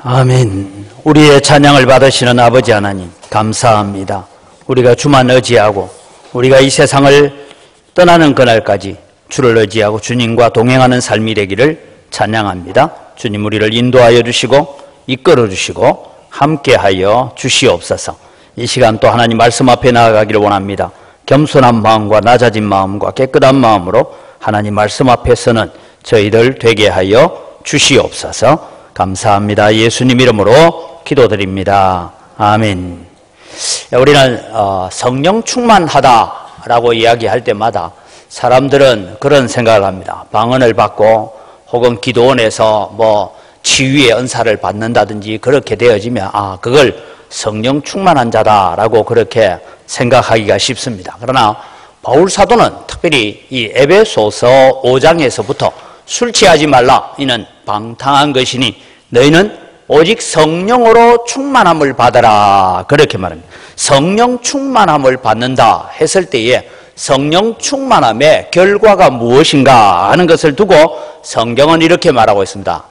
아멘. 우리의 찬양을 받으시는 아버지 하나님 감사합니다. 우리가 주만 의지하고 우리가 이 세상을 떠나는 그날까지 주를 의지하고 주님과 동행하는 삶이 되기를 찬양합니다. 주님 우리를 인도하여 주시고 이끌어 주시고 함께하여 주시옵소서. 이 시간 또 하나님 말씀 앞에 나아가기를 원합니다. 겸손한 마음과 낮아진 마음과 깨끗한 마음으로 하나님 말씀 앞에 서는 저희들 되게 하여 주시옵소서. 감사합니다. 예수님 이름으로 기도드립니다. 아멘. 우리는 성령 충만하다라고 이야기할 때마다 사람들은 그런 생각을 합니다. 방언을 받고 혹은 기도원에서 치유의 은사를 받는다든지 그렇게 되어지면 그걸 성령 충만한 자다라고 그렇게 생각하기가 쉽습니다. 그러나 바울 사도는 특별히 이 에베소서 5장에서부터 술 취하지 말라. 이는 방탕한 것이니 너희는 오직 성령으로 충만함을 받아라. 그렇게 말합니다. 성령 충만함을 받는다 했을 때에 성령 충만함의 결과가 무엇인가 하는 것을 두고 성경은 이렇게 말하고 있습니다.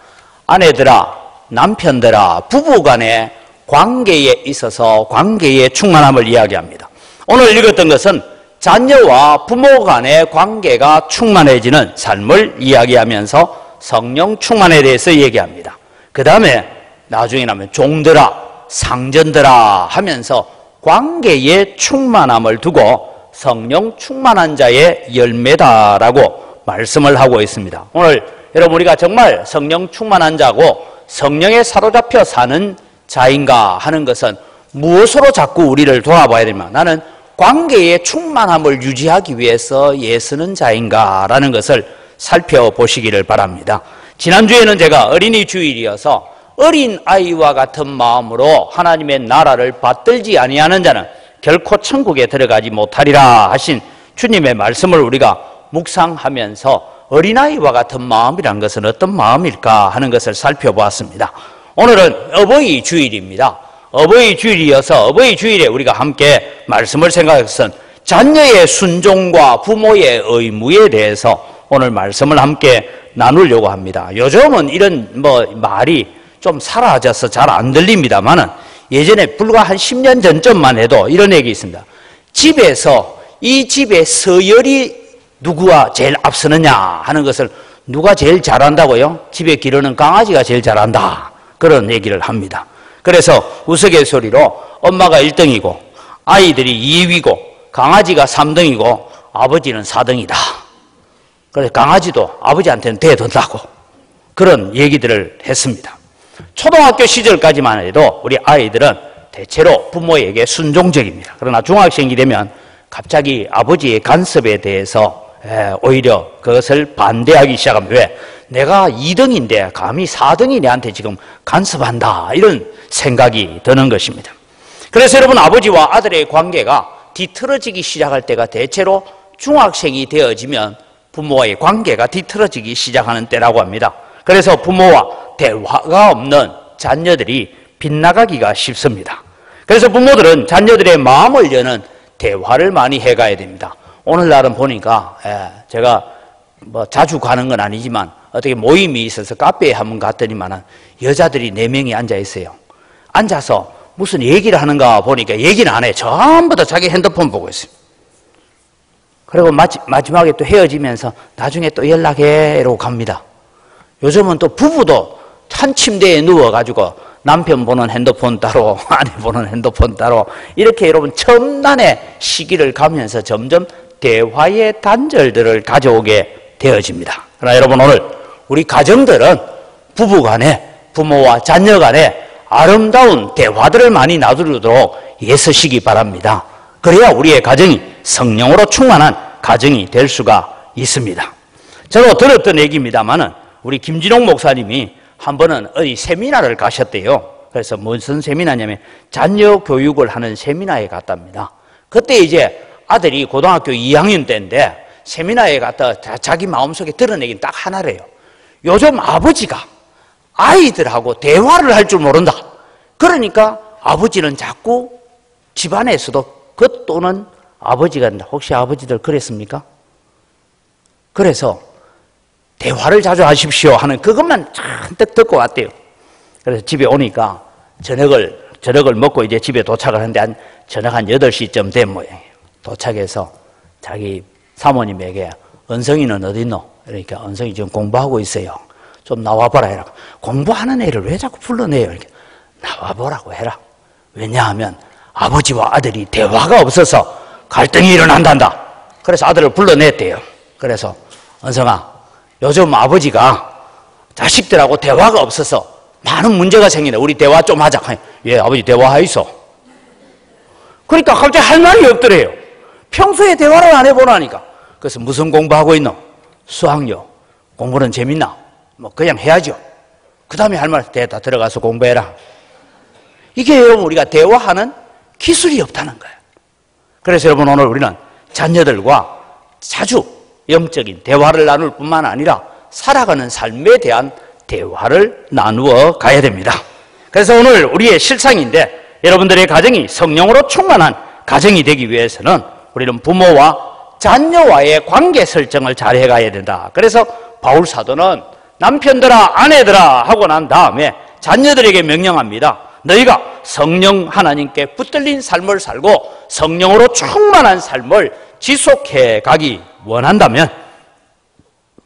아내들아, 남편들아, 부부간의 관계에 있어서 관계의 충만함을 이야기합니다. 오늘 읽었던 것은 자녀와 부모 간의 관계가 충만해지는 삶을 이야기하면서 성령 충만에 대해서 얘기합니다. 그 다음에 나중에 나면 종들아, 상전들아 하면서 관계의 충만함을 두고 성령 충만한 자의 열매다라고 말씀을 하고 있습니다. 오늘 여러분 우리가 정말 성령 충만한 자고 성령에 사로잡혀 사는 자인가 하는 것은 무엇으로 자꾸 우리를 돌아봐야 되나? 나는 관계의 충만함을 유지하기 위해서 애쓰는 자인가 라는 것을 살펴보시기를 바랍니다. 지난주에는 제가 어린이 주일이어서 어린아이와 같은 마음으로 하나님의 나라를 받들지 아니하는 자는 결코 천국에 들어가지 못하리라 하신 주님의 말씀을 우리가 묵상하면서 어린아이와 같은 마음이란 것은 어떤 마음일까 하는 것을 살펴보았습니다. 오늘은 어버이 주일입니다. 어버이 주일이어서 어버이 주일에 우리가 함께 말씀을 생각해서는 자녀의 순종과 부모의 의무에 대해서 오늘 말씀을 함께 나누려고 합니다. 요즘은 이런 말이 좀 사라져서 잘 안 들립니다만은 예전에 불과 한 10년 전쯤만 해도 이런 얘기 있습니다. 집에서 이 집의 서열이 누구가 제일 앞서느냐 하는 것을 누가 제일 잘한다고요? 집에 기르는 강아지가 제일 잘한다. 그런 얘기를 합니다. 그래서 우스갯소리로 엄마가 1등이고 아이들이 2위고 강아지가 3등이고 아버지는 4등이다. 그래서 강아지도 아버지한테는 대든다고 그런 얘기들을 했습니다. 초등학교 시절까지만 해도 우리 아이들은 대체로 부모에게 순종적입니다. 그러나 중학생이 되면 갑자기 아버지의 간섭에 대해서 오히려 그것을 반대하기 시작합니다. 왜? 내가 2등인데 감히 4등이 내한테 지금 간섭한다 이런 생각이 드는 것입니다. 그래서 여러분 아버지와 아들의 관계가 뒤틀어지기 시작할 때가 대체로 중학생이 되어지면 부모와의 관계가 뒤틀어지기 시작하는 때라고 합니다. 그래서 부모와 대화가 없는 자녀들이 빗나가기가 쉽습니다. 그래서 부모들은 자녀들의 마음을 여는 대화를 많이 해가야 됩니다. 오늘날은 보니까 제가 자주 가는 건 아니지만 어떻게 모임이 있어서 카페에 한번 갔더니만 여자들이 4명이 앉아 있어요. 앉아서 무슨 얘기를 하는가 보니까 얘기는 안 해. 전부 다 자기 핸드폰 보고 있어요. 그리고 마지막에 또 헤어지면서 나중에 또 연락해 이러고 갑니다. 요즘은 또 부부도 한 침대에 누워가지고 남편 보는 핸드폰 따로 아내 보는 핸드폰 따로 이렇게 여러분 첨단의 시기를 가면서 점점 대화의 단절들을 가져오게 되어집니다. 그러나 여러분 오늘 우리 가정들은 부부간에 부모와 자녀 간에 아름다운 대화들을 많이 나누도록 애쓰시기 바랍니다. 그래야 우리의 가정이 성령으로 충만한 가정이 될 수가 있습니다. 저도 들었던 얘기입니다만은 우리 김진홍 목사님이 한 번은 어디 세미나를 가셨대요. 그래서 무슨 세미나냐면 자녀 교육을 하는 세미나에 갔답니다. 그때 이제 아들이 고등학교 2학년 때인데 세미나에 갔다 자기 마음속에 드러내긴 딱 하나래요. 요즘 아버지가 아이들하고 대화를 할 줄 모른다. 그러니까 아버지는 자꾸 집안에서도 또는 아버지가 혹시 아버지들 그랬습니까? 그래서 대화를 자주 하십시오 하는 그것만 잔뜩 듣고 왔대요. 그래서 집에 오니까 저녁을 먹고 이제 집에 도착을 하는데 저녁 한 8시쯤 된 모양이에요. 도착해서 자기 사모님에게 은성이는 어디 있노? 그러니까 은성이 지금 공부하고 있어요. 좀 나와봐라 해라. 공부하는 애를 왜 자꾸 불러내요? 이렇게 나와보라고 해라. 왜냐하면 아버지와 아들이 대화가 없어서 갈등이 일어난단다. 그래서 아들을 불러냈대요. 그래서 은성아, 요즘 아버지가 자식들하고 대화가 없어서 많은 문제가 생기네. 우리 대화 좀 하자. 예, 아버지 대화하이소. 그러니까 갑자기 할 말이 없더래요. 평소에 대화를 안 해보라니까. 그래서 무슨 공부하고 있노? 수학요. 공부는 재밌나? 뭐 그냥 해야죠. 그 다음에 할 말 다 들어가서 공부해라. 이게 여러분 우리가 대화하는 기술이 없다는 거예요. 그래서 여러분 오늘 우리는 자녀들과 자주 영적인 대화를 나눌 뿐만 아니라 살아가는 삶에 대한 대화를 나누어 가야 됩니다. 그래서 오늘 우리의 실상인데 여러분들의 가정이 성령으로 충만한 가정이 되기 위해서는 우리는 부모와 자녀와의 관계 설정을 잘 해가야 된다. 그래서 바울 사도는 남편들아 아내들아 하고 난 다음에 자녀들에게 명령합니다. 너희가 성령 하나님께 붙들린 삶을 살고 성령으로 충만한 삶을 지속해 가기 원한다면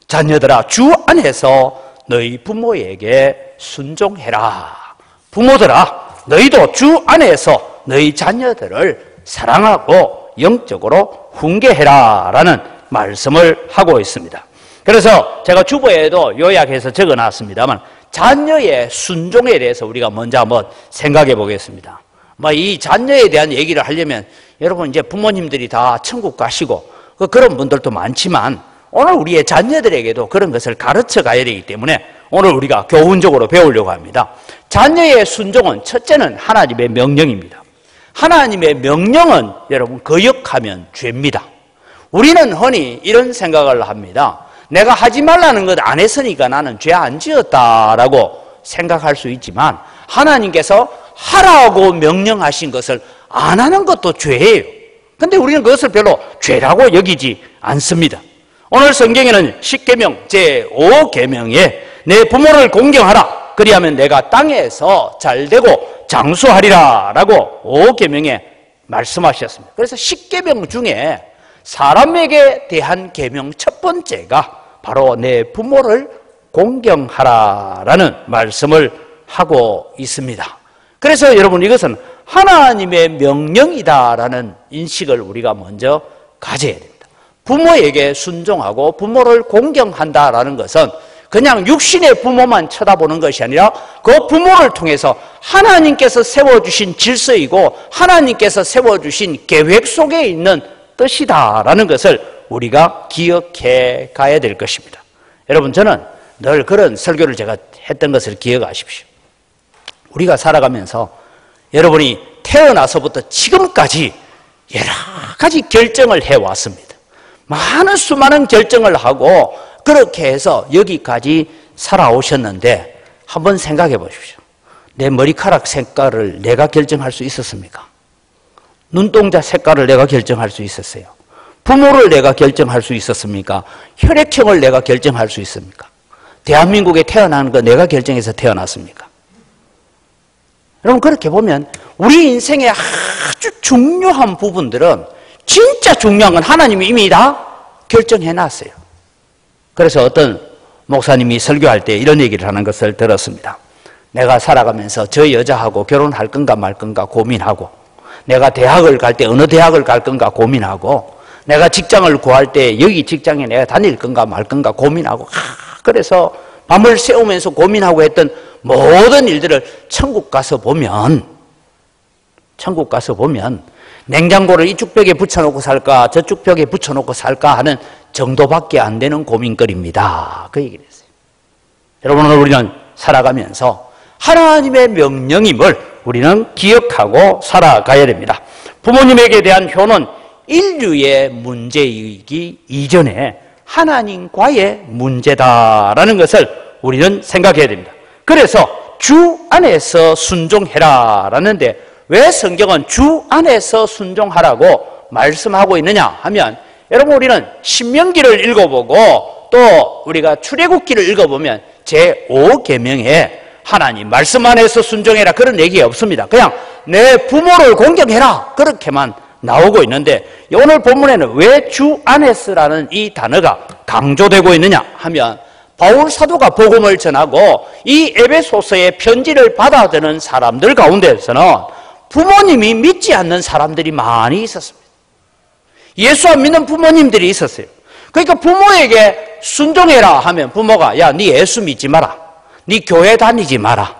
자녀들아 주 안에서 너희 부모에게 순종해라. 부모들아 너희도 주 안에서 너희 자녀들을 사랑하고 영적으로 훈계해라 라는 말씀을 하고 있습니다. 그래서 제가 주보에도 요약해서 적어놨습니다만 자녀의 순종에 대해서 우리가 먼저 한번 생각해 보겠습니다. 이 자녀에 대한 얘기를 하려면 여러분 이제 부모님들이 다 천국 가시고 그런 분들도 많지만 오늘 우리의 자녀들에게도 그런 것을 가르쳐 가야 되기 때문에 오늘 우리가 교훈적으로 배우려고 합니다. 자녀의 순종은 첫째는 하나님의 명령입니다. 하나님의 명령은 여러분 거역하면 죄입니다. 우리는 흔히 이런 생각을 합니다. 내가 하지 말라는 것 안 했으니까 나는 죄 안 지었다라고 생각할 수 있지만 하나님께서 하라고 명령하신 것을 안 하는 것도 죄예요. 근데 우리는 그것을 별로 죄라고 여기지 않습니다. 오늘 성경에는 10계명 제5계명에 내 부모를 공경하라. 그리하면 내가 땅에서 잘되고 장수하리라 라고 5계명에 말씀하셨습니다. 그래서 10계명 중에 사람에게 대한 계명 첫 번째가 바로 내 부모를 공경하라라는 말씀을 하고 있습니다. 그래서 여러분 이것은 하나님의 명령이다라는 인식을 우리가 먼저 가져야 됩니다. 부모에게 순종하고 부모를 공경한다라는 것은 그냥 육신의 부모만 쳐다보는 것이 아니라 그 부모를 통해서 하나님께서 세워주신 질서이고 하나님께서 세워주신 계획 속에 있는 뜻이다라는 것을 우리가 기억해 가야 될 것입니다. 여러분 저는 늘 그런 설교를 제가 했던 것을 기억하십시오. 우리가 살아가면서 여러분이 태어나서부터 지금까지 여러 가지 결정을 해왔습니다. 수많은 결정을 하고 그렇게 해서 여기까지 살아오셨는데 한번 생각해 보십시오. 내 머리카락 색깔을 내가 결정할 수 있었습니까? 눈동자 색깔을 내가 결정할 수 있었어요? 부모를 내가 결정할 수 있었습니까? 혈액형을 내가 결정할 수 있습니까? 대한민국에 태어나는 거 내가 결정해서 태어났습니까? 여러분 그렇게 보면 우리 인생의 아주 중요한 부분들은 진짜 중요한 건 하나님이 이미 다 결정해 놨어요. 그래서 어떤 목사님이 설교할 때 이런 얘기를 하는 것을 들었습니다. 내가 살아가면서 저 여자하고 결혼할 건가 말 건가 고민하고 내가 대학을 갈 때 어느 대학을 갈 건가 고민하고 내가 직장을 구할 때 여기 직장에 내가 다닐 건가 말 건가 고민하고 그래서 밤을 새우면서 고민하고 했던 모든 일들을 천국 가서 보면 냉장고를 이쪽 벽에 붙여놓고 살까 저쪽 벽에 붙여놓고 살까 하는 정도밖에 안 되는 고민거리입니다. 그 얘기를 했어요. 여러분 오늘 우리는 살아가면서 하나님의 명령임을 우리는 기억하고 살아가야 됩니다. 부모님에게 대한 효는 인류의 문제이기 이전에 하나님과의 문제다라는 것을 우리는 생각해야 됩니다. 그래서 주 안에서 순종해라라는데 왜 성경은 주 안에서 순종하라고 말씀하고 있느냐 하면 여러분 우리는 신명기를 읽어보고 또 우리가 출애굽기를 읽어보면 제5계명에 하나님 말씀 안에서 순종해라 그런 얘기 없습니다. 그냥 내 부모를 공경해라 그렇게만 나오고 있는데 오늘 본문에는 왜 주 안에서라는 이 단어가 강조되고 있느냐 하면 바울 사도가 복음을 전하고 이 에베소서의 편지를 받아들이는 사람들 가운데서는 부모님이 믿지 않는 사람들이 많이 있었습니다. 예수 안 믿는 부모님들이 있었어요. 그러니까 부모에게 순종해라 하면 부모가 야, 네 예수 믿지 마라. 네 교회 다니지 마라.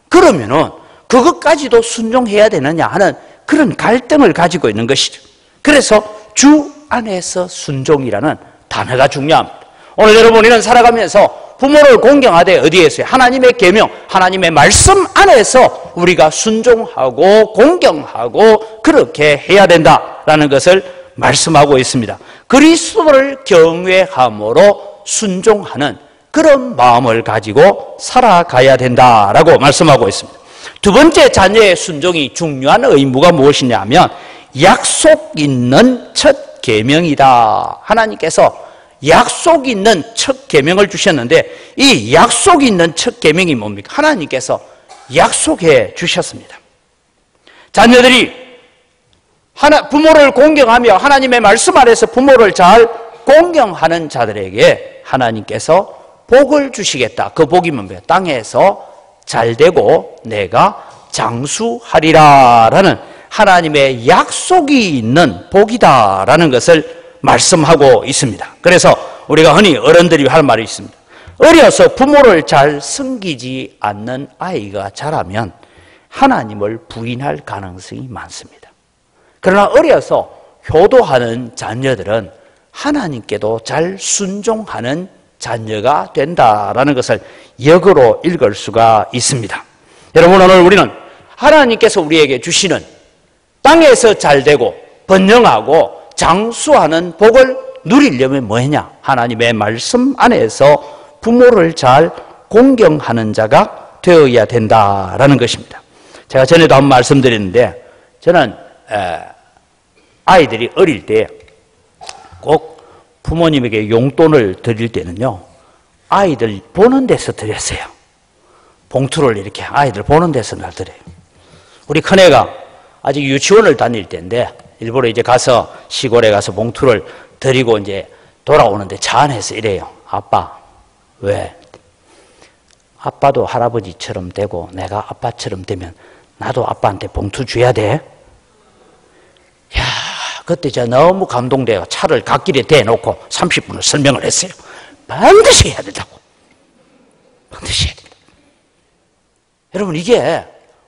그러면은 그것까지도 순종해야 되느냐 하는 그런 갈등을 가지고 있는 것이죠. 그래서 주 안에서 순종이라는 단어가 중요합니다. 오늘 여러분 우리는 살아가면서 부모를 공경하되 어디에서요? 하나님의 계명, 하나님의 말씀 안에서 우리가 순종하고 공경하고 그렇게 해야 된다라는 것을 말씀하고 있습니다. 그리스도를 경외함으로 순종하는 그런 마음을 가지고 살아가야 된다라고 말씀하고 있습니다. 두 번째 자녀의 순종이 중요한 의무가 무엇이냐 하면 약속 있는 첫 계명이다. 하나님께서 약속 있는 첫 계명을 주셨는데 이 약속 있는 첫 계명이 뭡니까? 하나님께서 약속해 주셨습니다. 자녀들이 부모를 공경하며 하나님의 말씀 아래서 부모를 잘 공경하는 자들에게 하나님께서 복을 주시겠다. 그 복이 뭡니까? 땅에서 잘되고 내가 장수하리라 라는 하나님의 약속이 있는 복이다라는 것을 말씀하고 있습니다. 그래서 우리가 흔히 어른들이 할 말이 있습니다. 어려서 부모를 잘 섬기지 않는 아이가 자라면 하나님을 부인할 가능성이 많습니다. 그러나 어려서 효도하는 자녀들은 하나님께도 잘 순종하는 자녀가 된다라는 것을 역으로 읽을 수가 있습니다. 여러분 오늘 우리는 하나님께서 우리에게 주시는 땅에서 잘되고 번영하고 장수하는 복을 누리려면 뭐냐? 하나님의 말씀 안에서 부모를 잘 공경하는 자가 되어야 된다라는 것입니다. 제가 전에도 한번 말씀드렸는데 저는 아이들이 어릴 때 꼭 부모님에게 용돈을 드릴 때는요 아이들 보는 데서 드렸어요. 봉투를 이렇게 아이들 보는 데서 날 드려요. 우리 큰애가 아직 유치원을 다닐 때인데 일부러 이제 가서 시골에 가서 봉투를 드리고 이제 돌아오는데 차 안에서 이래요. 아빠 왜? 아빠도 할아버지처럼 되고 내가 아빠처럼 되면 나도 아빠한테 봉투 줘야 돼? 야, 그때 제가 너무 감동돼요. 차를 갓길에 대놓고 30분을 설명을 했어요. 반드시 해야 된다고. 반드시 해야 된다. 여러분 이게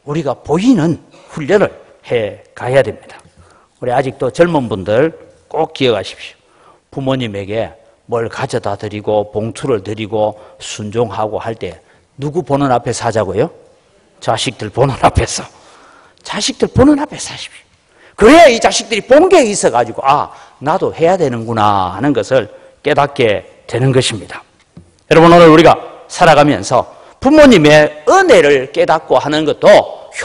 우리가 보이는 훈련을 해 가야 됩니다. 우리 아직도 젊은 분들 꼭 기억하십시오. 부모님에게 뭘 가져다 드리고 봉투를 드리고 순종하고 할 때 누구 보는 앞에서 하자고요? 자식들 보는 앞에서. 자식들 보는 앞에서 하십시오. 그래야 이 자식들이 본 게 있어가지고 아 나도 해야 되는구나 하는 것을 깨닫게 되는 것입니다. 여러분 오늘 우리가 살아가면서 부모님의 은혜를 깨닫고 하는 것도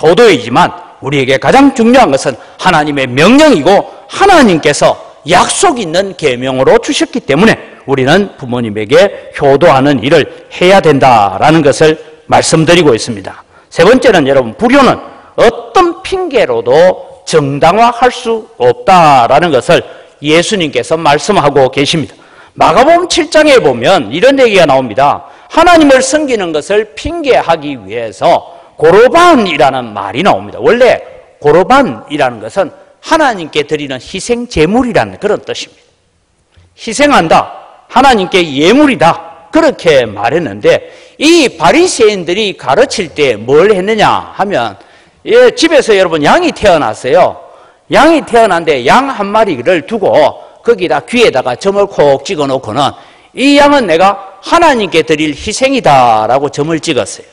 효도이지만 우리에게 가장 중요한 것은 하나님의 명령이고 하나님께서 약속 있는 계명으로 주셨기 때문에 우리는 부모님에게 효도하는 일을 해야 된다라는 것을 말씀드리고 있습니다. 세 번째는 여러분 불효는 어떤 핑계로도 정당화할 수 없다라는 것을 예수님께서 말씀하고 계십니다. 마가복음 7장에 보면 이런 얘기가 나옵니다. 하나님을 섬기는 것을 핑계하기 위해서 고르반이라는 말이 나옵니다. 원래 고르반이라는 것은 하나님께 드리는 희생 제물이라는 그런 뜻입니다. 희생한다. 하나님께 예물이다. 그렇게 말했는데 이 바리새인들이 가르칠 때 뭘 했느냐 하면 집에서 여러분 양이 태어났어요. 양이 태어났는데 양 한 마리를 두고 거기다 귀에다가 점을 콕 찍어 놓고는 이 양은 내가 하나님께 드릴 희생이다라고 점을 찍었어요.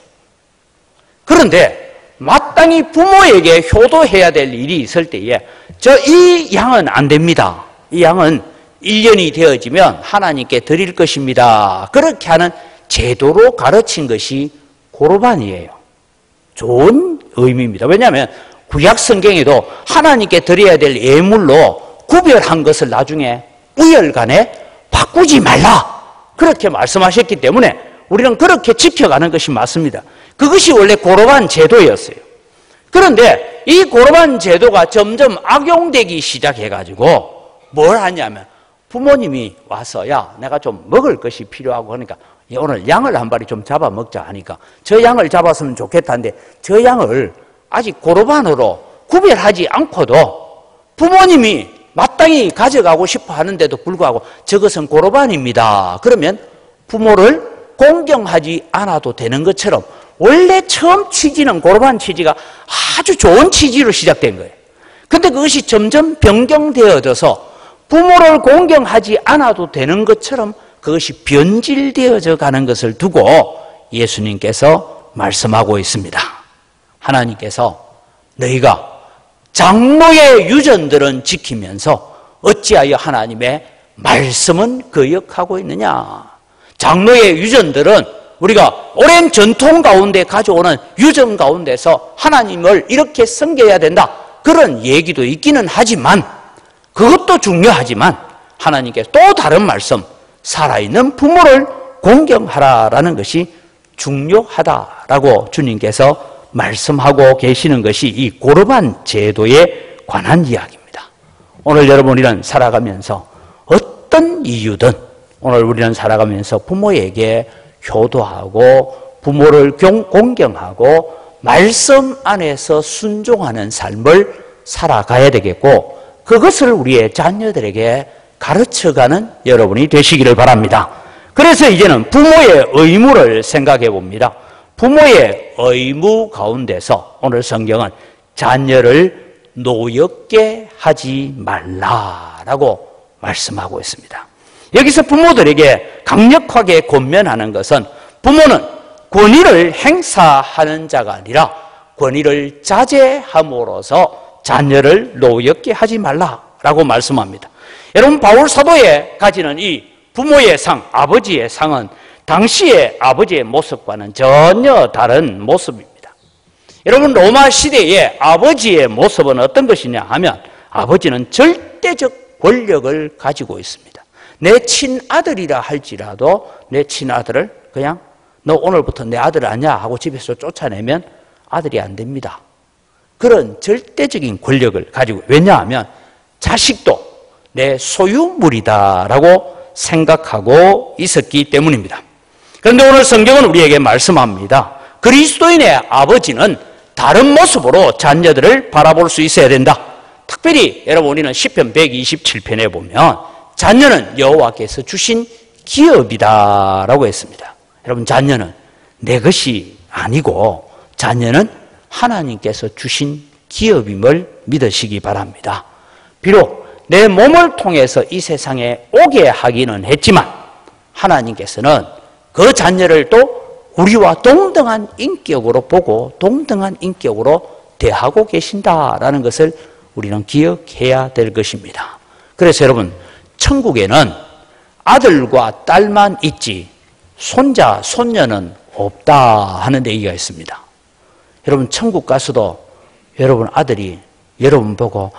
그런데 마땅히 부모에게 효도해야 될 일이 있을 때에 이 양은 안 됩니다. 이 양은 1년이 되어지면 하나님께 드릴 것입니다. 그렇게 하는 제도로 가르친 것이 고르반이에요. 좋은 의미입니다. 왜냐하면 구약 성경에도 하나님께 드려야 될 예물로 구별한 것을 나중에 우열간에 바꾸지 말라 그렇게 말씀하셨기 때문에 우리는 그렇게 지켜가는 것이 맞습니다. 그것이 원래 고르반 제도였어요. 그런데 이 고르반 제도가 점점 악용되기 시작해가지고 뭘 하냐면 부모님이 와서 야 내가 좀 먹을 것이 필요하고 하니까 오늘 양을 한 마리 좀 잡아 먹자 하니까 저 양을 잡았으면 좋겠다는데 저 양을 아직 고르반으로 구별하지 않고도 부모님이 마땅히 가져가고 싶어 하는데도 불구하고 저것은 고르반입니다. 그러면 부모를 공경하지 않아도 되는 것처럼 원래 처음 취지는 고르반 취지가 아주 좋은 취지로 시작된 거예요. 근데 그것이 점점 변경되어져서 부모를 공경하지 않아도 되는 것처럼 그것이 변질되어져 가는 것을 두고 예수님께서 말씀하고 있습니다. 하나님께서 너희가 장로의 유전들은 지키면서 어찌하여 하나님의 말씀은 거역하고 있느냐. 장로의 유전들은 우리가 오랜 전통 가운데 가져오는 유전 가운데서 하나님을 이렇게 섬겨야 된다 그런 얘기도 있기는 하지만 그것도 중요하지만 하나님께서 또 다른 말씀 살아있는 부모를 공경하라라는 것이 중요하다라고 주님께서 말씀하고 계시는 것이 이 고르반 제도에 관한 이야기입니다. 오늘 여러분이는 살아가면서 어떤 이유든 오늘 우리는 살아가면서 부모에게 효도하고 부모를 공경하고 말씀 안에서 순종하는 삶을 살아가야 되겠고 그것을 우리의 자녀들에게 가르쳐가는 여러분이 되시기를 바랍니다. 그래서 이제는 부모의 의무를 생각해 봅니다. 부모의 의무 가운데서 오늘 성경은 자녀를 노엽게 하지 말라라고 말씀하고 있습니다. 여기서 부모들에게 강력하게 권면하는 것은 부모는 권위를 행사하는 자가 아니라 권위를 자제함으로써 자녀를 노엽게 하지 말라라고 말씀합니다. 여러분 바울 사도에 가지는 이 부모의 상, 아버지의 상은 당시의 아버지의 모습과는 전혀 다른 모습입니다. 여러분 로마 시대의 아버지의 모습은 어떤 것이냐 하면 아버지는 절대적 권력을 가지고 있습니다. 내 친아들이라 할지라도 내 친아들을 그냥 너 오늘부터 내 아들 아니야 하고 집에서 쫓아내면 아들이 안 됩니다. 그런 절대적인 권력을 가지고 왜냐하면 자식도 내 소유물이다라고 생각하고 있었기 때문입니다. 그런데 오늘 성경은 우리에게 말씀합니다. 그리스도인의 아버지는 다른 모습으로 자녀들을 바라볼 수 있어야 된다. 특별히 여러분 우리는 시편 127편에 보면 자녀는 여호와께서 주신 기업이다라고 했습니다. 여러분 자녀는 내 것이 아니고 자녀는 하나님께서 주신 기업임을 믿으시기 바랍니다. 비록 내 몸을 통해서 이 세상에 오게 하기는 했지만 하나님께서는 그 자녀를 또 우리와 동등한 인격으로 보고 동등한 인격으로 대하고 계신다라는 것을 우리는 기억해야 될 것입니다. 그래서 여러분 천국에는 아들과 딸만 있지 손자, 손녀는 없다 하는 얘기가 있습니다. 여러분 천국 가서도 여러분 아들이 여러분 보고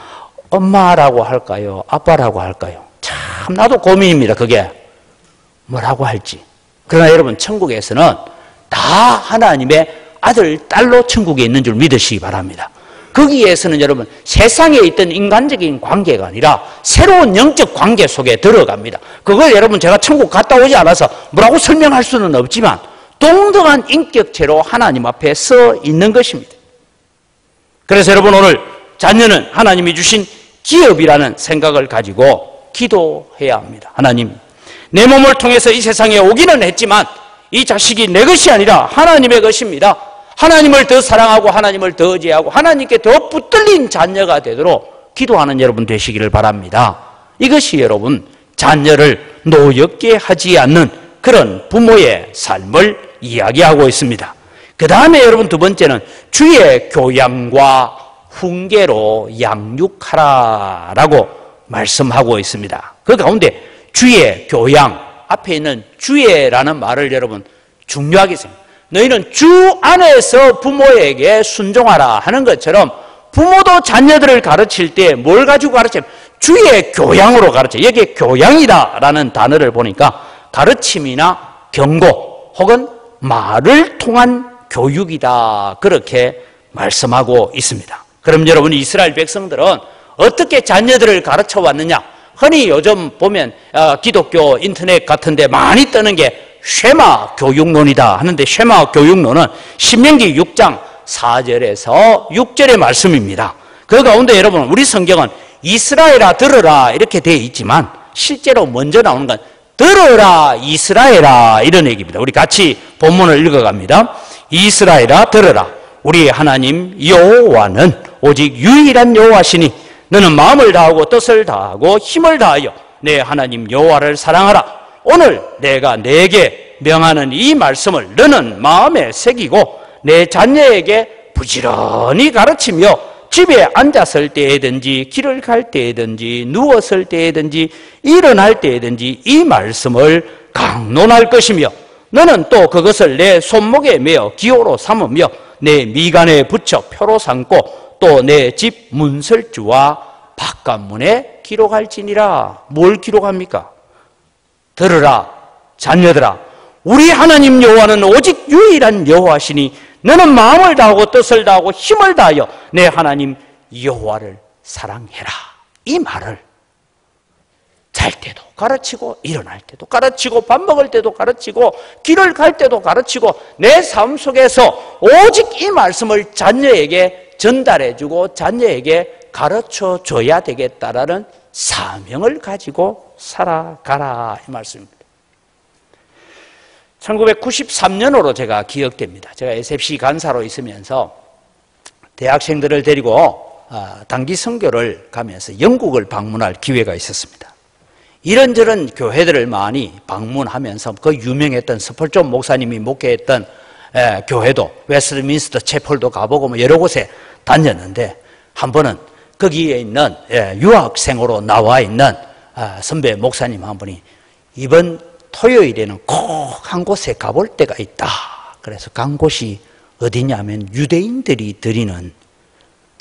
엄마라고 할까요? 아빠라고 할까요? 참 나도 고민입니다. 그게 뭐라고 할지. 그러나 여러분 천국에서는 다 하나님의 아들, 딸로 천국에 있는 줄 믿으시기 바랍니다. 거기에서는 여러분 세상에 있던 인간적인 관계가 아니라 새로운 영적 관계 속에 들어갑니다. 그걸 여러분 제가 천국 갔다 오지 않아서 뭐라고 설명할 수는 없지만 동등한 인격체로 하나님 앞에 서 있는 것입니다. 그래서 여러분 오늘 자녀는 하나님이 주신 기업이라는 생각을 가지고 기도해야 합니다. 하나님, 내 몸을 통해서 이 세상에 오기는 했지만 이 자식이 내 것이 아니라 하나님의 것입니다. 하나님을 더 사랑하고 하나님을 더 의지하고 하나님께 더 붙들린 자녀가 되도록 기도하는 여러분 되시기를 바랍니다. 이것이 여러분 자녀를 노엽게 하지 않는 그런 부모의 삶을 이야기하고 있습니다. 그 다음에 여러분 두 번째는 주의 교양과 훈계로 양육하라라고 말씀하고 있습니다. 그 가운데 주의 교양, 앞에 있는 주의라는 말을 여러분 중요하게 생각합니다. 너희는 주 안에서 부모에게 순종하라 하는 것처럼 부모도 자녀들을 가르칠 때 뭘 가지고 가르치면 주의 교양으로 가르쳐요. 여기에 교양이다라는 단어를 보니까 가르침이나 경고, 혹은 말을 통한 교육이다. 그렇게 말씀하고 있습니다. 그럼 여러분, 이스라엘 백성들은 어떻게 자녀들을 가르쳐 왔느냐? 흔히 요즘 보면 기독교 인터넷 같은 데 많이 뜨는 게 쉐마 교육론이다 하는데, 쉐마 교육론은 신명기 6장 4절에서 6절의 말씀입니다. 그 가운데 여러분, 우리 성경은 이스라엘아 들으라 이렇게 되어 있지만 실제로 먼저 나오는 건 들으라 이스라엘아 이런 얘기입니다. 우리 같이 본문을 읽어갑니다. 이스라엘아 들으라, 우리 하나님 여호와는 오직 유일한 여호와시니 너는 마음을 다하고 뜻을 다하고 힘을 다하여 내 하나님 여호와를 사랑하라. 오늘 내가 네게 명하는 이 말씀을 너는 마음에 새기고 내 자녀에게 부지런히 가르치며 집에 앉았을 때든지 길을 갈 때든지 누웠을 때든지 일어날 때든지 이 말씀을 강론할 것이며 너는 또 그것을 내 손목에 메어 기호로 삼으며 내 미간에 붙여 표로 삼고 또 내 집 문설주와 바깥문에 기록할지니라. 뭘 기록합니까? 들으라 자녀들아, 우리 하나님 여호와는 오직 유일한 여호와시니 너는 마음을 다하고 뜻을 다하고 힘을 다하여 내 하나님 여호와를 사랑해라. 이 말을 잘 때도 가르치고 일어날 때도 가르치고 밥 먹을 때도 가르치고 길을 갈 때도 가르치고 내 삶 속에서 오직 이 말씀을 자녀에게 전달해주고 자녀에게 가르쳐줘야 되겠다라는 사명을 가지고 살아가라 이 말씀입니다. 1993년으로 제가 기억됩니다. 제가 SFC 간사로 있으면서 대학생들을 데리고 단기 선교를 가면서 영국을 방문할 기회가 있었습니다. 이런저런 교회들을 많이 방문하면서 그 유명했던 스펄존 목사님이 목회했던 교회도 웨스트민스터 채플도 가보고 뭐 여러 곳에 다녔는데, 한 번은 거기에 있는 유학생으로 나와 있는 선배 목사님 한 분이 이번 토요일에는 꼭 한 곳에 가볼 때가 있다. 그래서 간 곳이 어디냐면 유대인들이 드리는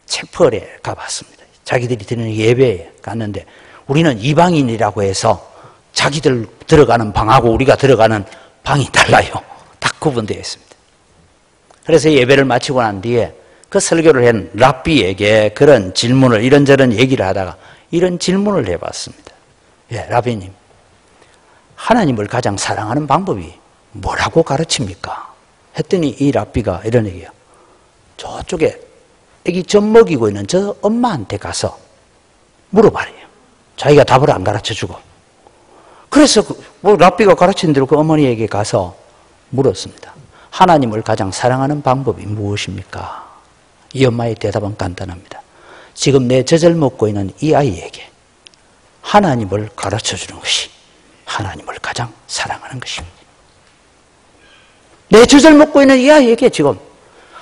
채플에 가봤습니다. 자기들이 드리는 예배에 갔는데 우리는 이방인이라고 해서 자기들 들어가는 방하고 우리가 들어가는 방이 달라요. 다 구분되어 있습니다. 그래서 예배를 마치고 난 뒤에 그 설교를 한 랍비에게 그런 질문을, 이런저런 얘기를 하다가 이런 질문을 해봤습니다. 라비님, 하나님을 가장 사랑하는 방법이 뭐라고 가르칩니까? 했더니 이 랍비가 이런 얘기예요. 저쪽에 애기 젖 먹이고 있는 저 엄마한테 가서 물어봐요. 자기가 답을 안 가르쳐주고. 그래서 랍비가 가르친 대로 그 어머니에게 가서 물었습니다. 하나님을 가장 사랑하는 방법이 무엇입니까? 이 엄마의 대답은 간단합니다. 지금 내 젖을 먹고 있는 이 아이에게 하나님을 가르쳐주는 것이 하나님을 가장 사랑하는 것입니다. 내 젖을 먹고 있는 이 아이에게 지금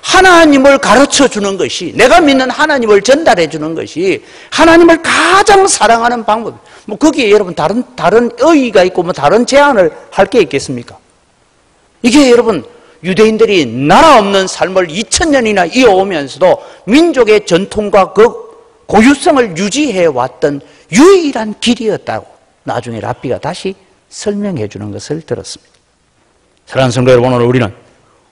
하나님을 가르쳐주는 것이, 내가 믿는 하나님을 전달해주는 것이 하나님을 가장 사랑하는 방법. 뭐 거기에 여러분 다른 의의가 있고 뭐 다른 제안을 할 게 있겠습니까? 이게 여러분 유대인들이 나라 없는 삶을 2000년이나 이어오면서도 민족의 전통과 그 고유성을 유지해 왔던 유일한 길이었다고 나중에 랍비가 다시 설명해 주는 것을 들었습니다. 사랑하는 성도 여러분, 오늘 우리는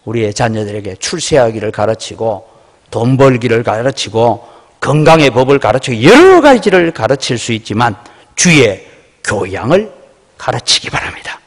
우리의 자녀들에게 출세하기를 가르치고 돈 벌기를 가르치고 건강의 법을 가르치고 여러 가지를 가르칠 수 있지만 주의 교양을 가르치기 바랍니다.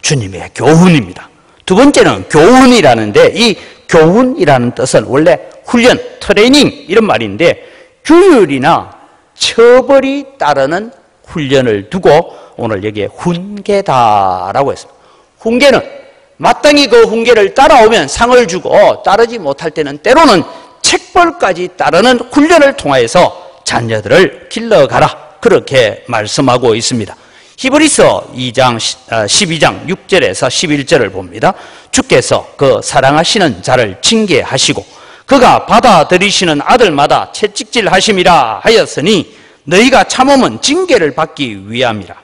주님의 교훈입니다. 두 번째는 교훈이라는데, 이 교훈이라는 뜻은 원래 훈련, 트레이닝 이런 말인데 규율이나 처벌이 따르는 훈련을 두고 오늘 여기에 훈계다라고 했습니다. 훈계는 마땅히 그 훈계를 따라오면 상을 주고 따르지 못할 때는 때로는 책벌까지 따르는 훈련을 통하여서 자녀들을 길러가라, 그렇게 말씀하고 있습니다. 히브리서 2장 12장 6절에서 11절을 봅니다. 주께서 그 사랑하시는 자를 징계하시고 그가 받아들이시는 아들마다 채찍질하심이라 하였으니 너희가 참음은 징계를 받기 위함이라.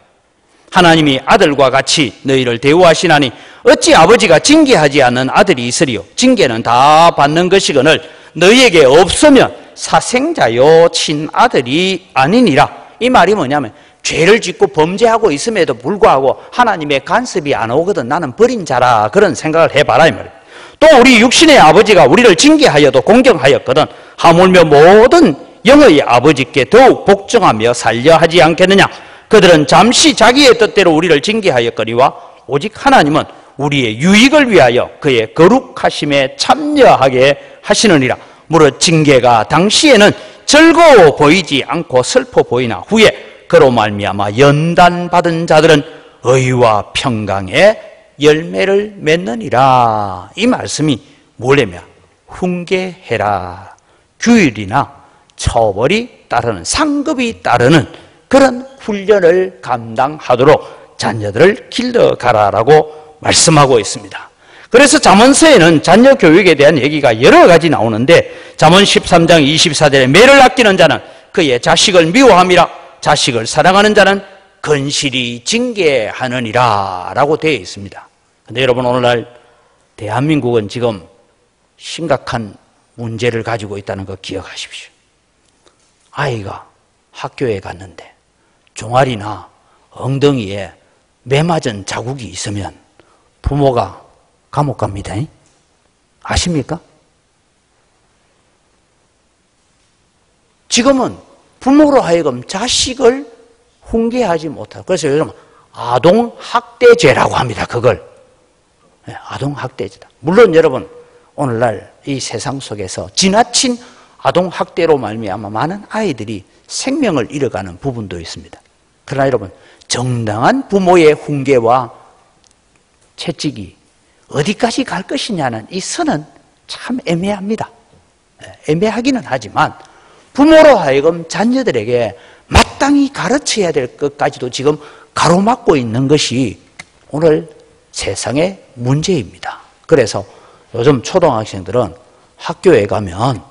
하나님이 아들과 같이 너희를 대우하시나니 어찌 아버지가 징계하지 않는 아들이 있으리요? 징계는 다 받는 것이거늘 너희에게 없으면 사생자요 친아들이 아니니라. 이 말이 뭐냐면 죄를 짓고 범죄하고 있음에도 불구하고 하나님의 간섭이 안 오거든. 나는 버린 자라. 그런 생각을 해봐라 이 말이에요. 또 우리 육신의 아버지가 우리를 징계하여도 공경하였거든 하물며 모든 영의 아버지께 더욱 복종하며 살려 하지 않겠느냐. 그들은 잠시 자기의 뜻대로 우리를 징계하였거니와 오직 하나님은 우리의 유익을 위하여 그의 거룩하심에 참여하게 하시느니라. 무릇 징계가 당시에는 즐거워 보이지 않고 슬퍼 보이나 후에 그로 말미암아 연단받은 자들은 의와 평강의 열매를 맺느니라. 이 말씀이 뭐냐면 훈계해라. 규율이나 처벌이 따르는, 상급이 따르는 그런 훈련을 감당하도록 자녀들을 길러가라라고 말씀하고 있습니다. 그래서 잠언서에는 자녀 교육에 대한 얘기가 여러 가지 나오는데 잠언 13장 24절에 매를 아끼는 자는 그의 자식을 미워함이라 자식을 사랑하는 자는 건실히 징계하느니라 라고 되어 있습니다. 그런데 여러분, 오늘날 대한민국은 지금 심각한 문제를 가지고 있다는 거 기억하십시오. 아이가 학교에 갔는데 종아리나 엉덩이에 매맞은 자국이 있으면 부모가 감옥 갑니다. 아십니까? 지금은 부모로 하여금 자식을 훈계하지 못하고, 그래서 요즘 아동학대죄라고 합니다. 그걸 아동학대죄다. 물론 여러분, 오늘날 이 세상 속에서 지나친 아동학대로 말미암아 많은 아이들이 생명을 잃어가는 부분도 있습니다. 그러나 여러분, 정당한 부모의 훈계와 채찍이 어디까지 갈 것이냐는 이 선은 참 애매합니다. 애매하기는 하지만 부모로 하여금 자녀들에게 마땅히 가르쳐야 될 것까지도 지금 가로막고 있는 것이 오늘 세상의 문제입니다. 그래서 요즘 초등학생들은 학교에 가면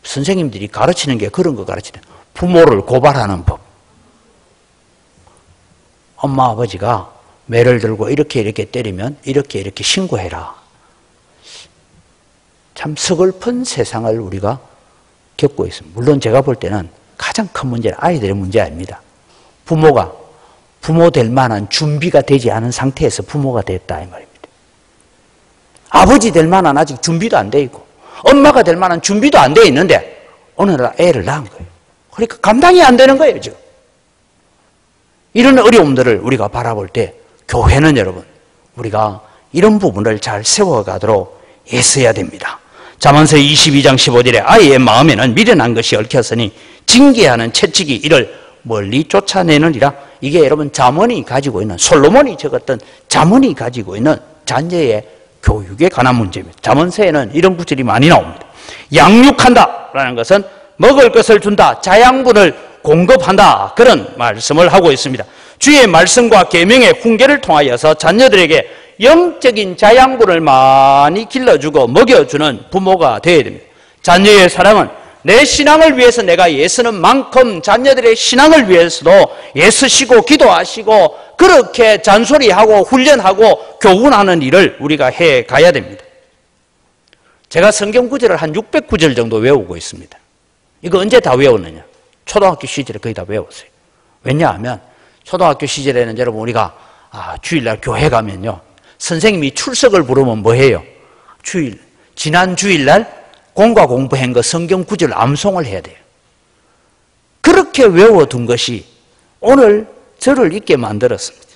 선생님들이 가르치는 게 그런 거 가르치는, 부모를 고발하는 법. 엄마 아버지가 매를 들고 이렇게 때리면 이렇게 신고해라. 참 서글픈 세상을 우리가 겪고 있습니다. 물론 제가 볼 때는 가장 큰 문제는 아이들의 문제 아닙니다. 부모가 부모 될 만한 준비가 되지 않은 상태에서 부모가 됐다 이 말입니다. 아버지 될 만한 아직 준비도 안 돼 있고 엄마가 될 만한 준비도 안 돼 있는데 어느 날 애를 낳은 거예요. 그러니까 감당이 안 되는 거예요 지금. 이런 어려움들을 우리가 바라볼 때 교회는 여러분, 우리가 이런 부분을 잘 세워가도록 애써야 됩니다. 잠언서 22장 15절에 아이의 마음에는 미련한 것이 얽혔으니 징계하는 채찍이 이를 멀리 쫓아내느니라. 이게 여러분 잠언이 가지고 있는, 솔로몬이 적었던 잠언이 가지고 있는 자녀의 교육에 관한 문제입니다. 잠언서에는 이런 구절이 많이 나옵니다. 양육한다라는 것은 먹을 것을 준다, 자양분을 공급한다, 그런 말씀을 하고 있습니다. 주의 말씀과 계명의 훈계를 통하여서 자녀들에게 영적인 자양분을 많이 길러주고 먹여주는 부모가 되어야 됩니다. 자녀의 사랑은 내 신앙을 위해서 내가 애쓰는 만큼 자녀들의 신앙을 위해서도 애쓰시고 기도하시고 그렇게 잔소리하고 훈련하고 교훈하는 일을 우리가 해 가야 됩니다. 제가 성경 구절을 한 600구절 정도 외우고 있습니다. 이거 언제 다 외웠느냐? 초등학교 시절에 거의 다 외웠어요. 왜냐하면 초등학교 시절에는 여러분 우리가 주일날 교회 가면요, 선생님이 출석을 부르면 뭐 해요? 지난 주일날 공과 공부한 거 성경 구절 암송을 해야 돼요. 그렇게 외워둔 것이 오늘 저를 있게 만들었습니다.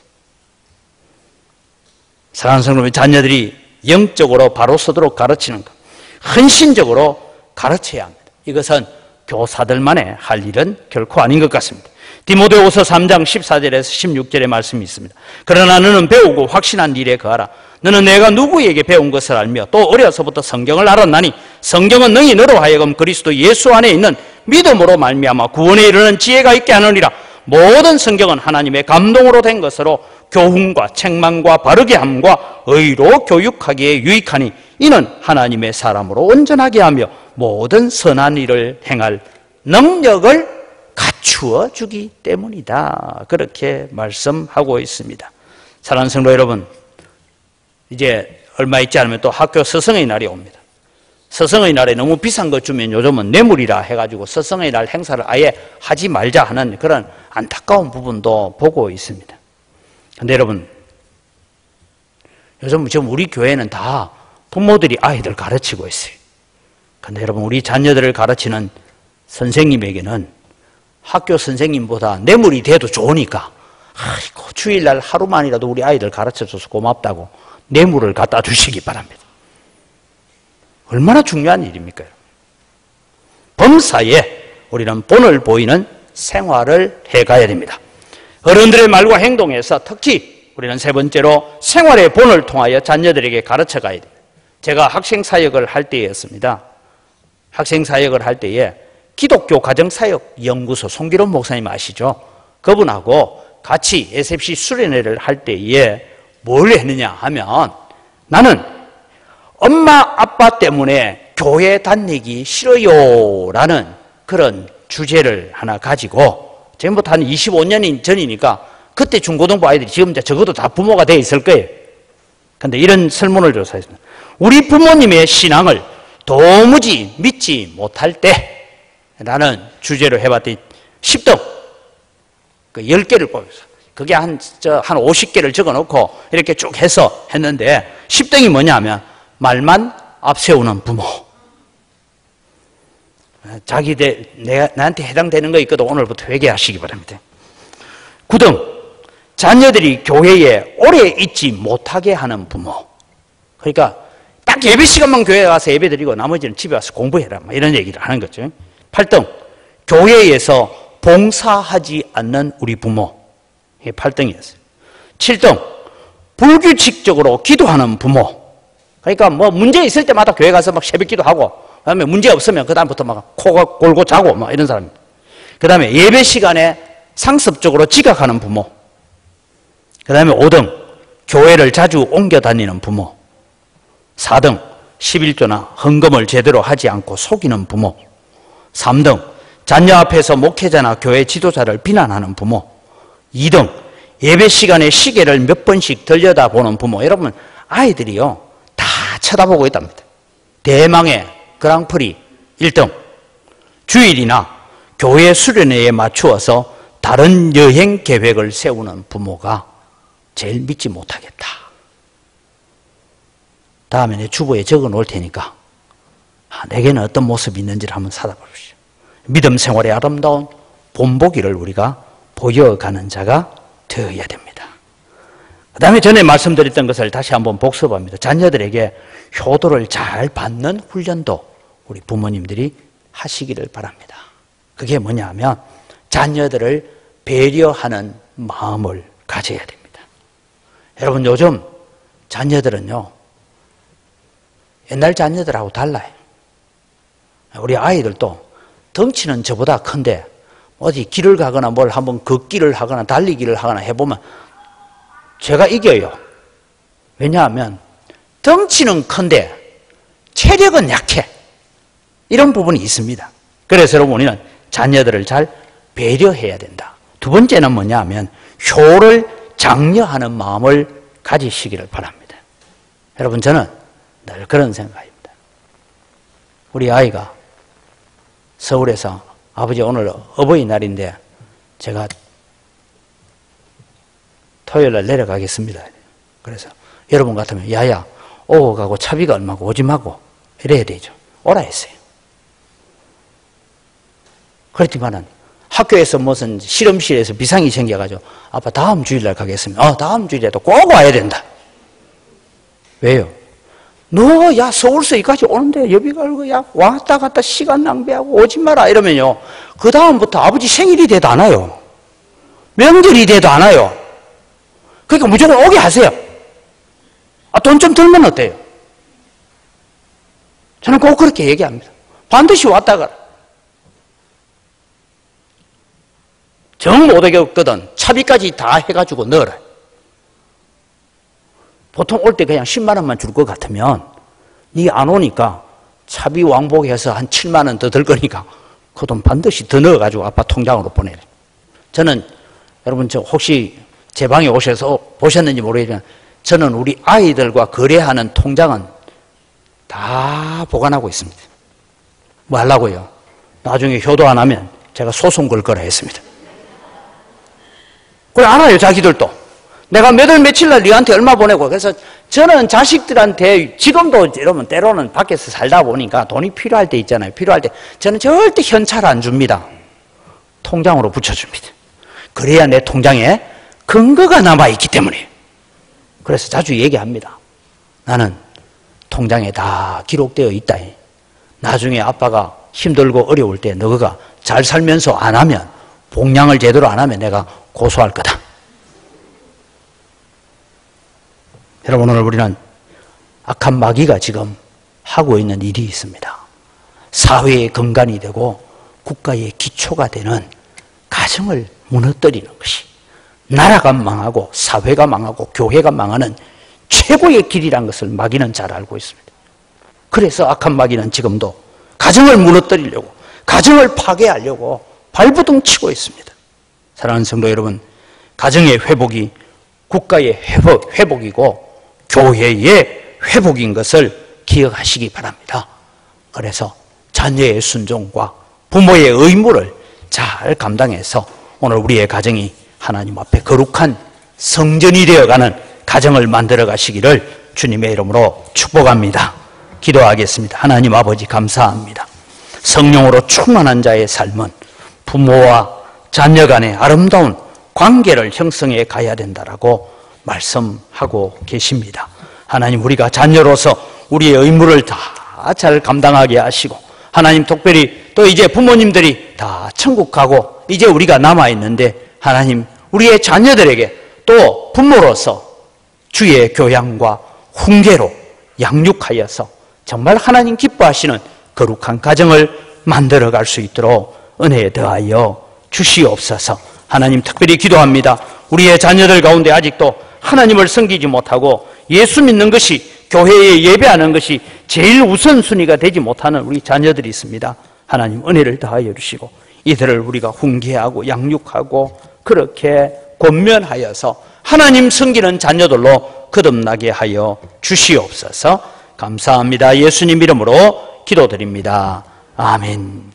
사랑하는 성도님, 자녀들이 영적으로 바로 서도록 가르치는 것, 헌신적으로 가르쳐야 합니다. 이것은 교사들만의 할 일은 결코 아닌 것 같습니다. 디모데후서 3장 14절에서 16절의 말씀이 있습니다. 그러나 너는 배우고 확신한 일에 거하라. 너는 내가 누구에게 배운 것을 알며 또 어려서부터 성경을 알았나니 성경은 너희 너로 하여금 그리스도 예수 안에 있는 믿음으로 말미암아 구원에 이르는 지혜가 있게 하느니라. 모든 성경은 하나님의 감동으로 된 것으로 교훈과 책망과 바르게 함과 의로 교육하기에 유익하니 이는 하나님의 사람으로 온전하게 하며 모든 선한 일을 행할 능력을 갖추어 주기 때문이다. 그렇게 말씀하고 있습니다. 사랑하는 성도 여러분, 이제 얼마 있지 않으면 또 학교 스승의 날이 옵니다. 서성의 날에 너무 비싼 것 주면 요즘은 뇌물이라 해가지고 서성의 날 행사를 아예 하지 말자 하는 그런 안타까운 부분도 보고 있습니다. 근데 여러분, 요즘 지금 우리 교회는 다 부모들이 아이들 가르치고 있어요. 근데 여러분, 우리 자녀들을 가르치는 선생님에게는 학교 선생님보다 뇌물이 돼도 좋으니까, 아이고, 주일날 하루만이라도 우리 아이들 가르쳐줘서 고맙다고 뇌물을 갖다 주시기 바랍니다. 얼마나 중요한 일입니까? 범사에 우리는 본을 보이는 생활을 해가야 됩니다. 어른들의 말과 행동에서 특히 우리는 세 번째로 생활의 본을 통하여 자녀들에게 가르쳐 가야 돼요. 제가 학생사역을 할 때였습니다. 학생사역을 할 때에 기독교 가정사역연구소 송기론 목사님 아시죠? 그분하고 같이 SFC 수련회를 할 때에 뭘 했느냐 하면, 나는 엄마 아빠 때문에 교회 다니기 싫어요 라는 그런 주제를 하나 가지고, 지금부터 한 25년 전이니까 그때 중고등부 아이들이 지금 이제 적어도 다 부모가 돼 있을 거예요. 근데 이런 설문을 조사했습니다. 우리 부모님의 신앙을 도무지 믿지 못할 때 라는 주제로 해봤더니 10등, 그 10개를 뽑았어요. 그게 한 50개를 적어 놓고 이렇게 쭉 해서 했는데, 10등이 뭐냐 하면 말만 앞세우는 부모. 나한테 해당되는 거 있거든 오늘부터 회개하시기 바랍니다. 9등, 자녀들이 교회에 오래 있지 못하게 하는 부모. 그러니까 딱 예배 시간만 교회에 가서 예배 드리고 나머지는 집에 와서 공부해라, 이런 얘기를 하는 거죠. 8등, 교회에서 봉사하지 않는 우리 부모. 이게 8등이었어요. 7등, 불규칙적으로 기도하는 부모. 그러니까 뭐 문제 있을 때마다 교회 가서 막 새벽 기도하고, 그 다음에 문제 없으면 그 다음부터 막 코가 골고 자고 막 이런 사람입니다. 그 다음에 예배 시간에 상습적으로 지각하는 부모. 그 다음에 5등, 교회를 자주 옮겨 다니는 부모. 4등, 11조나 헌금을 제대로 하지 않고 속이는 부모. 3등, 자녀 앞에서 목회자나 교회 지도자를 비난하는 부모. 2등, 예배 시간에 시계를 몇 번씩 들여다보는 부모. 여러분, 아이들이요 다 쳐다보고 있답니다. 대망의 그랑프리 1등, 주일이나 교회 수련회에 맞추어서 다른 여행 계획을 세우는 부모가 제일 믿지 못하겠다. 다음에 내 주보에 적어 놓을 테니까 내게는 어떤 모습이 있는지를 한번 살펴보십시오. 믿음 생활의 아름다운 본보기를 우리가 보여가는 자가 되어야 됩니다. 그 다음에 전에 말씀드렸던 것을 다시 한번 복습합니다. 자녀들에게 효도를 잘 받는 훈련도 우리 부모님들이 하시기를 바랍니다. 그게 뭐냐 하면 자녀들을 배려하는 마음을 가져야 됩니다. 여러분, 요즘 자녀들은요 옛날 자녀들하고 달라요. 우리 아이들도 덩치는 저보다 큰데 어디 길을 가거나 뭘 한번 걷기를 하거나 달리기를 하거나 해보면 제가 이겨요. 왜냐하면 덩치는 큰데 체력은 약해. 이런 부분이 있습니다. 그래서 여러분, 우리는 자녀들을 잘 배려해야 된다. 두 번째는 뭐냐 하면 효를 장려하는 마음을 가지시기를 바랍니다. 여러분, 저는 늘 그런 생각입니다. 우리 아이가 서울에서 아버지 오늘 어버이날인데 제가 토요일날 내려가겠습니다. 그래서 여러분 같으면 야야 오고 가고 차비가 얼마고 오지 마고 이래야 되죠. 오라 했어요. 그렇지만은 학교에서 무슨 실험실에서 비상이 생겨가지고 아빠 다음 주일날 가겠습니다. 다음 주일에도 꼭 와야 된다. 왜요? 너 야 서울서 여기까지 오는데 여비 갈고 야 왔다 갔다 시간 낭비하고 오지 마라 이러면요 그 다음부터 아버지 생일이 돼도 안 와요. 명절이 돼도 안 와요. 그러니까 무조건 오게 하세요. 돈 좀 들면 어때요? 저는 꼭 그렇게 얘기합니다. 반드시 왔다 가라. 정 못하겠거든 차비까지 다 해가지고 넣어라. 보통 올 때 그냥 10만 원만 줄 것 같으면 니 안 오니까 차비 왕복해서 한 7만 원 더 들 거니까 그 돈 반드시 더 넣어가지고 아빠 통장으로 보내래. 저는 여러분 저 혹시 제 방에 오셔서 보셨는지 모르겠지만 저는 우리 아이들과 거래하는 통장은 다 보관하고 있습니다. 뭐 하려고요? 나중에 효도 안 하면 제가 소송 걸 거라 했습니다. 그래, 알아요, 자기들도. 내가 몇 월 며칠 날 너한테 얼마 보내고. 그래서 저는 자식들한테 지금도 이러면 때로는 밖에서 살다 보니까 돈이 필요할 때 있잖아요. 필요할 때 저는 절대 현찰 안 줍니다. 통장으로 붙여줍니다. 그래야 내 통장에 근거가 남아있기 때문에. 그래서 자주 얘기합니다. 나는 통장에 다 기록되어 있다. 나중에 아빠가 힘들고 어려울 때 너가 잘 살면서 안 하면, 봉양을 제대로 안 하면 내가 고소할 거다. 여러분, 오늘 우리는 악한 마귀가 지금 하고 있는 일이 있습니다. 사회의 근간이 되고 국가의 기초가 되는 가정을 무너뜨리는 것이, 나라가 망하고 사회가 망하고 교회가 망하는 최고의 길이라는 것을 마귀는 잘 알고 있습니다. 그래서 악한 마귀는 지금도 가정을 무너뜨리려고, 가정을 파괴하려고 발부둥 치고 있습니다. 사랑하는 성도 여러분, 가정의 회복이 국가의 회복이고 교회의 회복인 것을 기억하시기 바랍니다. 그래서 자녀의 순종과 부모의 의무를 잘 감당해서 오늘 우리의 가정이 하나님 앞에 거룩한 성전이 되어가는 가정을 만들어 가시기를 주님의 이름으로 축복합니다. 기도하겠습니다. 하나님 아버지, 감사합니다. 성령으로 충만한 자의 삶은 부모와 자녀 간의 아름다운 관계를 형성해 가야 된다라고 말씀하고 계십니다. 하나님, 우리가 자녀로서 우리의 의무를 다 잘 감당하게 하시고, 하나님, 특별히 또 이제 부모님들이 다 천국 가고 이제 우리가 남아있는데, 하나님, 우리의 자녀들에게 또 부모로서 주의 교양과 훈계로 양육하여서 정말 하나님 기뻐하시는 거룩한 가정을 만들어갈 수 있도록 은혜에 더하여 주시옵소서. 하나님, 특별히 기도합니다. 우리의 자녀들 가운데 아직도 하나님을 섬기지 못하고 예수 믿는 것이, 교회에 예배하는 것이 제일 우선순위가 되지 못하는 우리 자녀들이 있습니다. 하나님, 은혜를 더하여 주시고 이들을 우리가 훈계하고 양육하고 그렇게 권면하여서 하나님 섬기는 자녀들로 거듭나게 하여 주시옵소서. 감사합니다. 예수님 이름으로 기도드립니다. 아멘.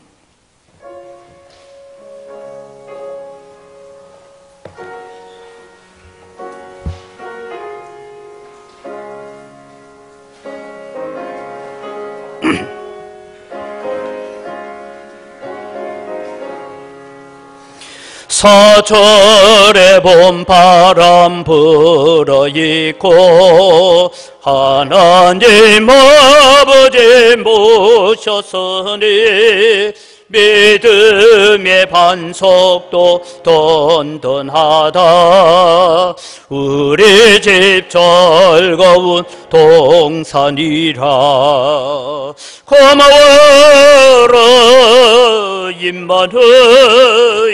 사절에 봄 바람 불어있고 하나님 아버지 모셨으니 믿음의 반석도 든든하다. 우리 집 즐거운 동산이라. 고마워라 임마누엘,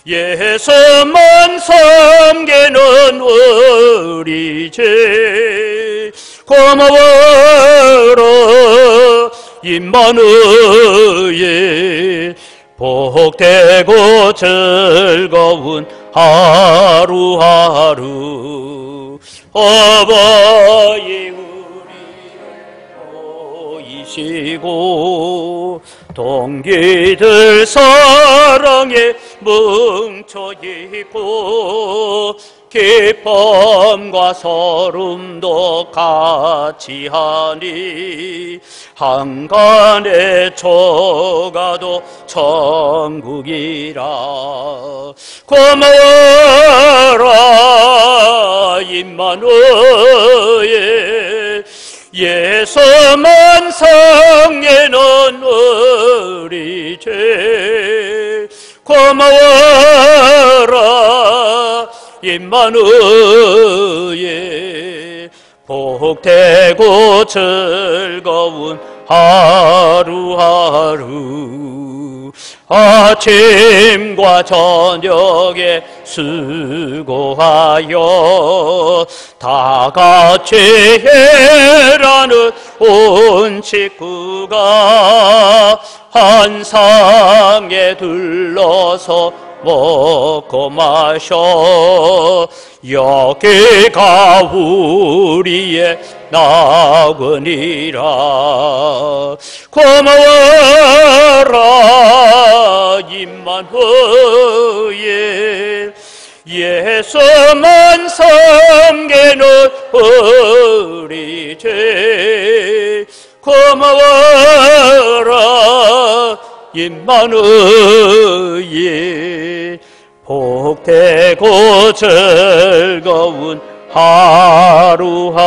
예수만 섬기는 우리 집. 고마워라 임마누엘, 복되고 즐거운 하루하루. 아버지 우리를 보이시고 동기들 사랑에 뭉쳐있고 기쁨과 소름도 같이 하니 한간에 초가도 천국이라. 고마워라 임마누엘, 예수만 성에는 우리 죄. 고마워라 임마누엘, 복되고 즐거운 하루하루. 아침과 저녁에 수고하여 다 같이 해라는 온 식구가 한 상에 둘러서 먹고 마셔. 여기가 우리의 나거니라. 고마워라 임마누엘, 예수만 섬기는 우리 죄. 고마워라 임마누엘, 복되고 즐거운 하루하루.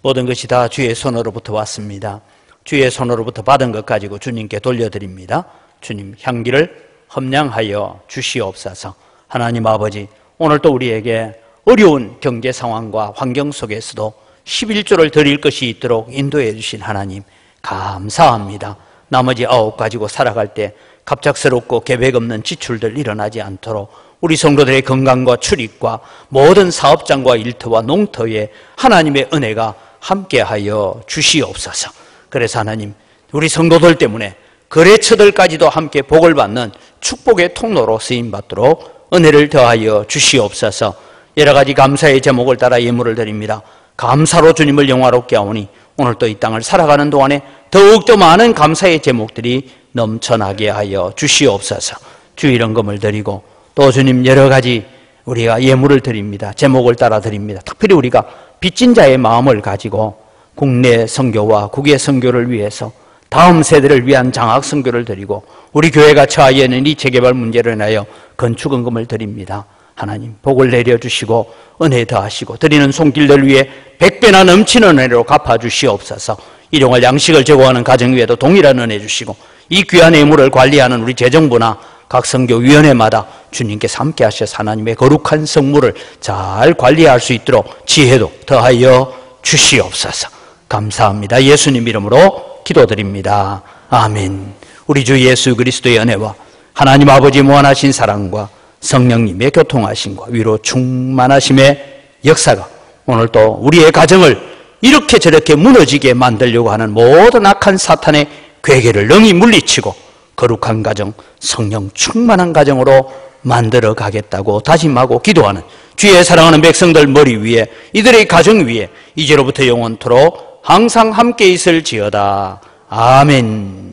모든 것이 다 주의 손으로부터 왔습니다. 주의 손으로부터 받은 것 가지고 주님께 돌려드립니다. 주님, 향기를 험량하여 주시옵소서. 하나님 아버지, 오늘도 우리에게 어려운 경제 상황과 환경 속에서도 11조를 드릴 것이 있도록 인도해 주신 하나님 감사합니다. 나머지 9 가지고 살아갈 때 갑작스럽고 계획 없는 지출들 일어나지 않도록 우리 성도들의 건강과 출입과 모든 사업장과 일터와 농터에 하나님의 은혜가 함께하여 주시옵소서. 그래서 하나님, 우리 성도들 때문에 거래처들까지도 함께 복을 받는 축복의 통로로 쓰임받도록 은혜를 더하여 주시옵소서. 여러 가지 감사의 제목을 따라 예물을 드립니다. 감사로 주님을 영화롭게 하오니 오늘도 이 땅을 살아가는 동안에 더욱더 많은 감사의 제목들이 넘쳐나게 하여 주시옵소서. 주일헌금을 드리고 또 주님 여러 가지 우리가 예물을 드립니다. 제목을 따라 드립니다. 특별히 우리가 빚진 자의 마음을 가지고 국내 선교와 국외 선교를 위해서 다음 세대를 위한 장학 선교를 드리고 우리 교회가 처하여 있는 이 재개발 문제로 인하여 건축헌금을 드립니다. 하나님 복을 내려주시고 은혜 더하시고 드리는 손길들 위해 100배나 넘치는 은혜로 갚아주시옵소서. 일용할 양식을 제공하는 가정 위에도 동일한 은혜 주시고 이 귀한 예물을 관리하는 우리 재정부나 각 선교위원회마다 주님께서 함께 하셔서 하나님의 거룩한 성물을 잘 관리할 수 있도록 지혜도 더하여 주시옵소서. 감사합니다. 예수님 이름으로 기도드립니다. 아멘. 우리 주 예수 그리스도의 은혜와 하나님 아버지 무한하신 사랑과 성령님의 교통하심과 위로 충만하심의 역사가 오늘도 우리의 가정을 이렇게 저렇게 무너지게 만들려고 하는 모든 악한 사탄의 괴계를 능히 물리치고 거룩한 가정, 성령 충만한 가정으로 만들어 가겠다고 다짐하고 기도하는 주의 사랑하는 백성들 머리 위에 이들의 가정 위에 이제로부터 영원토록 항상 함께 있을지어다. 아멘.